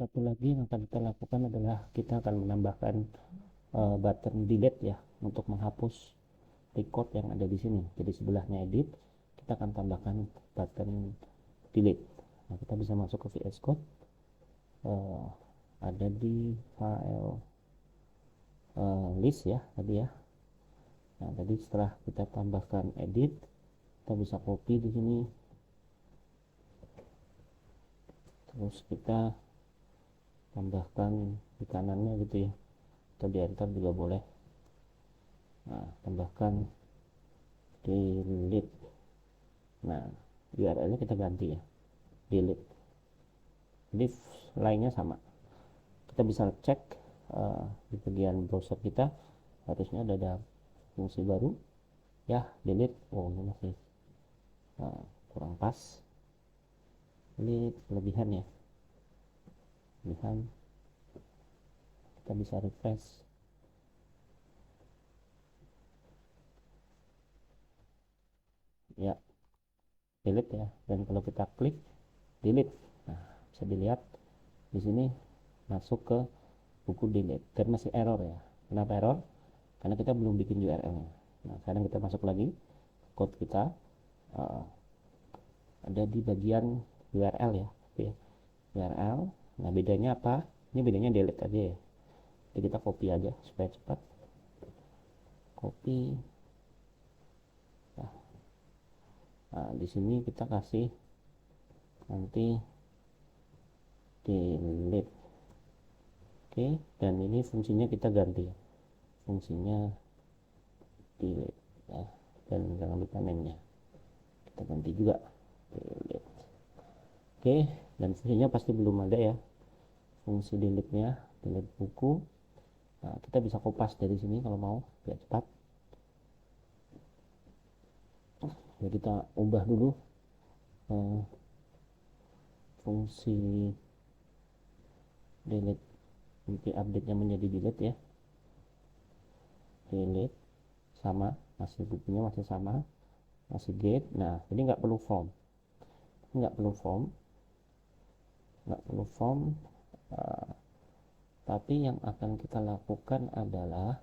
Satu lagi yang akan kita lakukan adalah kita akan menambahkan button delete ya untuk menghapus record yang ada di sini. Jadi sebelahnya edit, kita akan tambahkan button delete. Nah, kita bisa masuk ke VS Code, uh, ada di file list ya tadi ya. Nah, tadi setelah kita tambahkan edit, kita bisa copy di sini, terus kita tambahkan di kanannya gitu ya, atau di enter juga boleh. Nah, tambahkan delete. Nah, URL nya kita ganti ya, delete. Jadi lainnya sama, kita bisa cek di bagian browser kita harusnya ada fungsi baru ya, delete. Oh, ini masih kurang pas, ini kelebihan ya, kelebihan. Kita bisa refresh ya, delete ya. Dan kalau kita klik delete, nah bisa dilihat di sini masuk ke buku delete dan masih error ya. Kenapa error? Karena kita belum bikin URL nya. Nah, sekarang kita masuk lagi code kita, uh, ada di bagian URL ya, URL. Nah, bedanya apa? Ini bedanya delete aja ya. Jadi kita copy aja supaya cepat, copy. Nah, di sini kita kasih nanti delete. Oke, dan ini fungsinya kita ganti ya, fungsinya delete ya, dan jangan lupa name-nya kita ganti juga, delete. Oke, dan fungsinya pasti belum ada ya, fungsi delete-nya, delete buku. Nah, kita bisa kopas dari sini kalau mau biar cepat. Jadi kita ubah dulu eh, fungsi delete, nanti update-nya menjadi delete ya, delete. Sama, masih bukunya masih sama, masih get. Nah, jadi nggak perlu form, nggak perlu form, nggak perlu form. uh, tapi yang akan kita lakukan adalah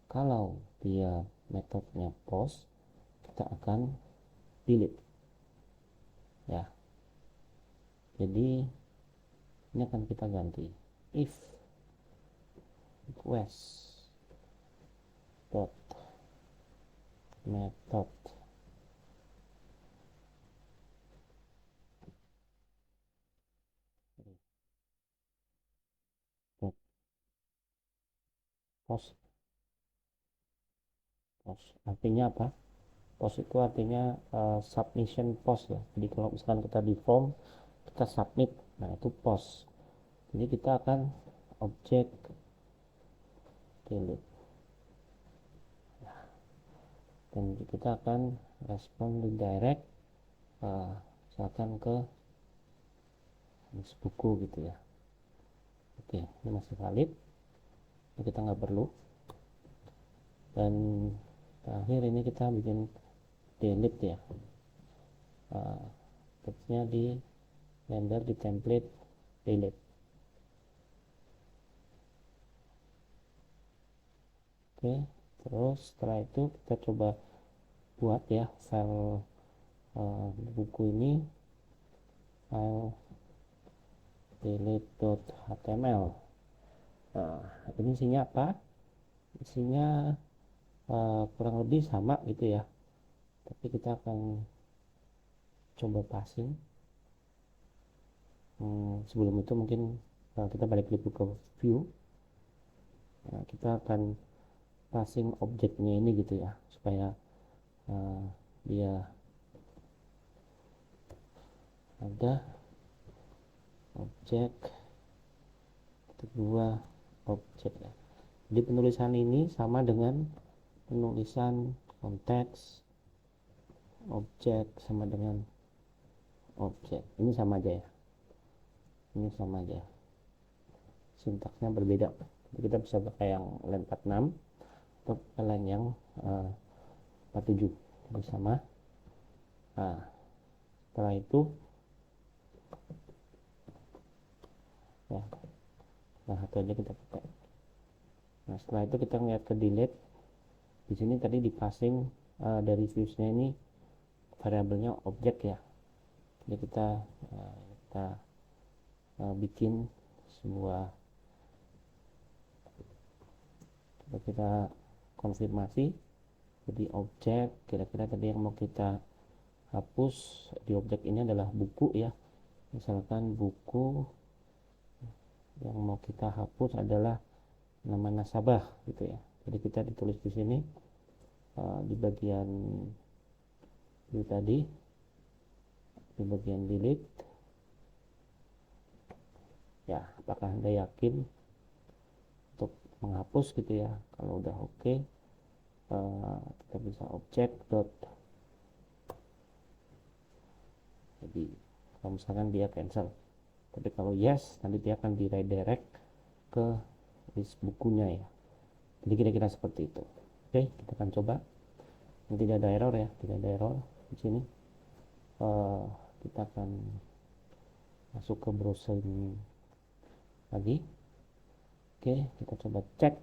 kalau dia metodenya post, kita akan delete ya. Jadi ini akan kita ganti if request dot method dot post. Post artinya apa? Post itu artinya submission post ya. Jadi kalau misalkan kita di form, kita submit, nah itu post. Jadi kita akan objek delete, dan kita akan respon redirect misalkan ke buku gitu ya. Oke, ini masih valid, ini kita nggak perlu. Dan terakhir ini kita bikin delete ya, teksnya di render di template delete. Oke, terus setelah itu kita coba buat ya file buku ini, file delete.html. Nah, ini isinya apa? Isinya kurang lebih sama gitu ya, tapi kita akan coba passing. Sebelum itu mungkin kita balik dulu ke view. Nah, kita akan passing objeknya ini gitu ya, supaya uh, dia ada objek kedua, objek ya. Jadi penulisan ini sama dengan penulisan konteks objek, sama dengan objek. Ini sama aja ya, ini sama aja, sintaksnya berbeda. Jadi kita bisa pakai yang len 46 atau len yang 47, jadi sama. Nah, setelah itu ya. Nah, satu aja kita pakai. Nah, setelah itu kita lihat ke delete. Di sini tadi di passing dari viewsnya ini variabelnya objek ya. Jadi kita bikin sebuah, kita konfirmasi. Jadi objek kira-kira tadi yang mau kita hapus di objek ini adalah buku ya. Misalkan buku yang mau kita hapus adalah nama nasabah gitu ya. Jadi kita ditulis di sini di bagian view tadi, di bagian delete ya. Apakah Anda yakin untuk menghapus gitu ya? Kalau udah oke, kita bisa objek dot. Jadi kalau misalkan dia cancel, tapi kalau yes nanti dia akan di redirect ke list bukunya ya. Jadi kira-kira seperti itu. Oke, kita akan coba. Ini tidak ada error ya, tidak ada error di sini. Kita akan masuk ke browser ini lagi. Oke, kita coba cek.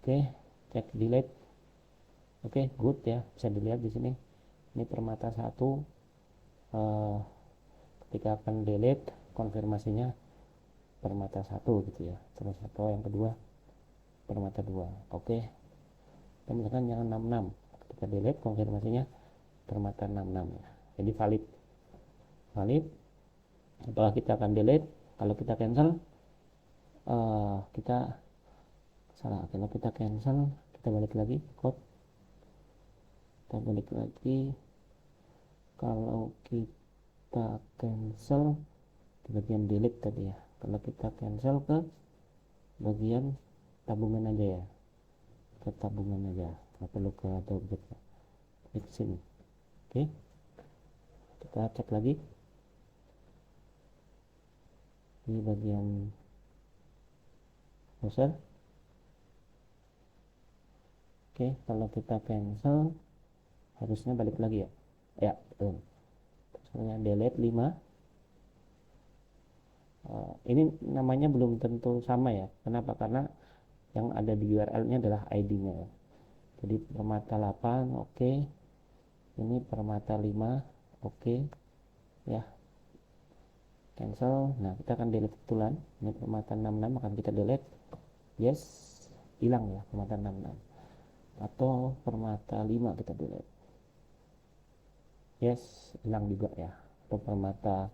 Oke, cek delete. Oke, good ya, bisa dilihat di sini. Ini permata 1. Ketika akan delete, konfirmasinya permata 1 gitu ya. Terus atau yang kedua permata 2. Oke. Dan misalkan yang 66. Ketika delete, konfirmasinya permata 66 ya. Jadi valid. Valid. Apakah kita akan delete? Kalau kita cancel, kita salah. Kalau kita cancel, kita balik lagi code. Kita balik lagi. Kalau kita cancel di bagian delete tadi ya. Kalau kita cancel ke bagian tabungan aja ya, ke tabungan aja, nggak perlu ke objek. Klik sini. Oke, kita cek lagi di bagian browser. Oke, kalau kita cancel harusnya balik lagi ya. Ya, betul. Misalnya delete 5. Ini namanya belum tentu sama ya. Kenapa? Karena yang ada di URL-nya adalah ID-nya ya. Jadi permata 8, oke. Ini permata 5, oke. Ya. Cancel. Nah, kita akan delete kebetulan. Ini permata 66 akan kita delete. Yes, hilang ya permata 66. Atau permata 5 kita delete. Yes, hilang juga ya. Atau permata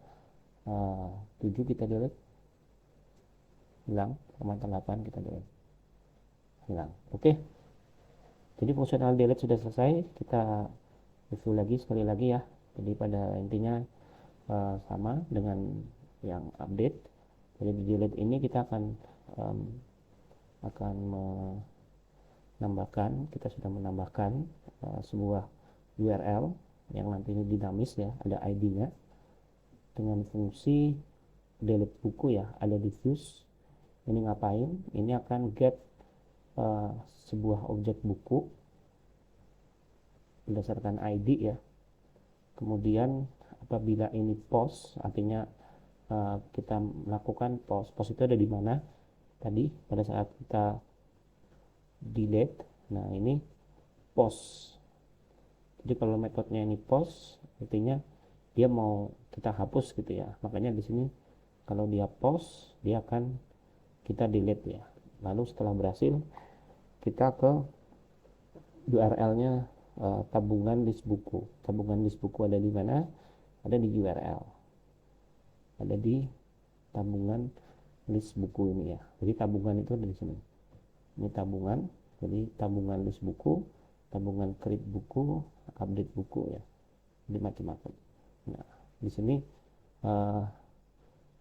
7 kita delete, hilang. Permata 8 kita delete, hilang. Oke, jadi fungsional delete sudah selesai. Kita review lagi sekali lagi ya. Jadi pada intinya sama dengan yang update. Jadi di delete ini kita akan menambahkan, kita sudah menambahkan sebuah URL yang nanti ini dinamis ya, ada ID-nya dengan fungsi delete buku ya, ada di views. Ini ngapain? Ini akan get sebuah objek buku berdasarkan ID ya. Kemudian apabila ini post, artinya kita melakukan post. Post itu ada di mana? Tadi pada saat kita delete. Nah, ini post. Jadi kalau metodenya ini post, artinya dia mau kita hapus gitu ya. Makanya di sini kalau dia post, dia akan kita delete ya. Lalu setelah berhasil, kita ke URL-nya tabungan list buku. Tabungan list buku ada di mana? Ada di URL. Ada di tabungan list buku ini ya. Jadi tabungan itu ada di sini. Ini tabungan. Jadi tabungan list buku, tabungan create buku, update buku ya. Jadi macam-macam. Nah, di sini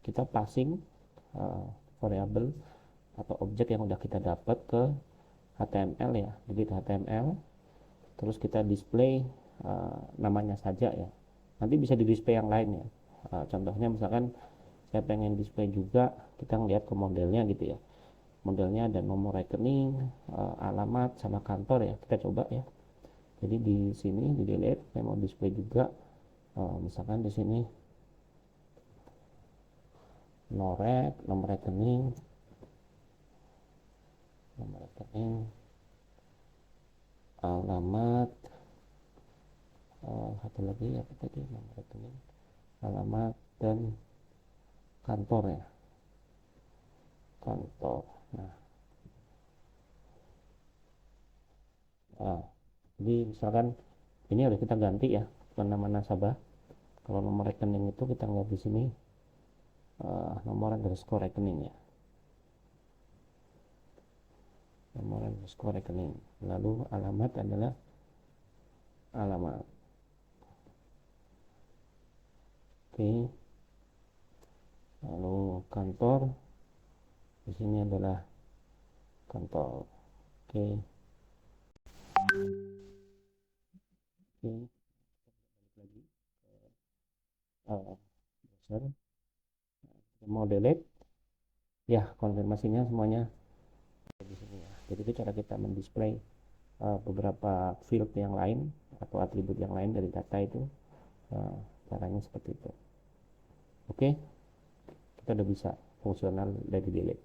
kita passing variabel atau objek yang udah kita dapat ke HTML ya. Jadi HTML, terus kita display namanya saja ya. Nanti bisa di display yang lain ya. Contohnya misalkan saya pengen display juga, kita ngeliat ke modelnya gitu ya. Modelnya ada nomor rekening, alamat sama kantor ya. Kita coba ya. Jadi di sini di delete, saya mau display juga. Misalkan di sini norek, nomor rekening, alamat, satu lagi apa tadi, nomor rekening, alamat, dan kantor ya, kantor. Nah, jadi misalkan ini harus kita ganti ya, bukan nama nasabah. Kalau nomor rekening itu kita lihat di sini, nomor underscore rekening ya, nomor underscore rekening. Lalu alamat adalah alamat. Oke. Lalu kantor di sini adalah kantor. Oke. Oke. Balik lagi ke browser. Mau delete ya, konfirmasinya semuanya di sini ya. Jadi itu cara kita mendisplay beberapa field yang lain atau atribut yang lain dari data itu. Caranya seperti itu. Oke, kita udah bisa fungsional dari delete.